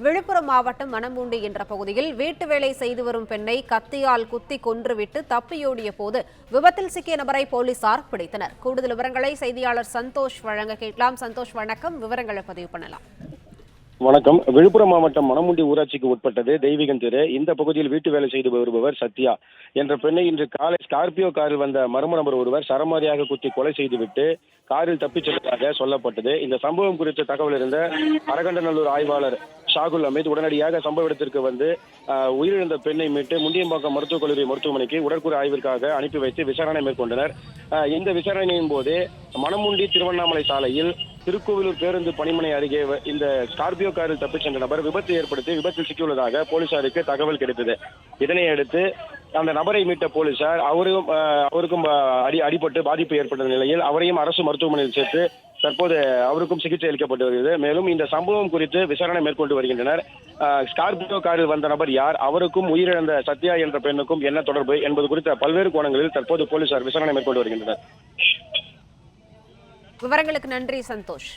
விழுப்புரம் மாவட்டம் மணம்பூண்டி என்ற பகுதியில் வீட்டு வேலை செய்து வரும் பெண்ணை கத்தியால் குத்தி கொன்றுவிட்டு தப்பியோடிய போது விபத்தில் சிக்கிய நபரை போலீசார் பிடித்தனர். கூடுதல் விவரங்களை செய்தியாளர் சந்தோஷ் வழங்க கேட்கலாம். சந்தோஷ், வணக்கம். விவரங்களை பதிவு பண்ணலாம். வணக்கம். விழுப்புரம் மாவட்டம் மணமுண்டி ஊராட்சிக்கு உட்பட்டது தெய்வீகன் தெரு. இந்த பகுதியில் வீட்டு வேலை செய்து வருபவர் சத்யா என்ற பெண்ணை இன்று காலை ஸ்கார்பியோ காரில் வந்த மர்ம நபர் ஒருவர் சரமாரியாக குத்தி கொலை செய்துவிட்டு காரில் தப்பிச் சென்றதாக சொல்லப்பட்டது. இந்த சம்பவம் குறித்த தகவல் இருந்த அரகண்டநல்லூர் ஆய்வாளர் ஷாகுல் அமீத் உடனடியாக சம்பவ இடத்திற்கு வந்து உயிரிழந்த பெண்ணை மீட்டு முண்டியம்பாக்கம் மருத்துவக் கல்லூரி மருத்துவமனைக்கு உடற்கூறு ஆய்விற்காக அனுப்பி வைத்து விசாரணை மேற்கொண்டனர். இந்த விசாரணையின் போது மணமுண்டி திருவண்ணாமலை சாலையில் திருக்கோவிலூர் பேருந்து பணிமனை அருகே இந்த ஸ்கார்பியோ காரில் தப்பிச் சென்ற நபர் விபத்து ஏற்படுத்தி விபத்தில் சிக்கியுள்ளதாக போலீசாருக்கு தகவல் கிடைத்தது. இதனை அடுத்து அந்த நபரை மீட்ட போலீசார் அவருக்கும் அடிபட்டு பாதிப்பு ஏற்பட்ட நிலையில் அவரையும் அரசு மருத்துவமனையில் சேர்த்து தற்போது அவருக்கும் சிகிச்சை அளிக்கப்பட்டு வருகிறது. மேலும் இந்த சம்பவம் குறித்து விசாரணை மேற்கொண்டு வருகின்றனர். ஸ்கார்பியோ காரில் வந்த நபர் யார், அவருக்கும் உயிரிழந்த சத்யா என்ற பெண்ணுக்கும் என்ன தொடர்பு என்பது குறித்த பல்வேறு கோணங்களில் தற்போது போலீசார் விசாரணை மேற்கொண்டு வருகின்றனர். விவரங்களுக்கு நன்றி சந்தோஷ்.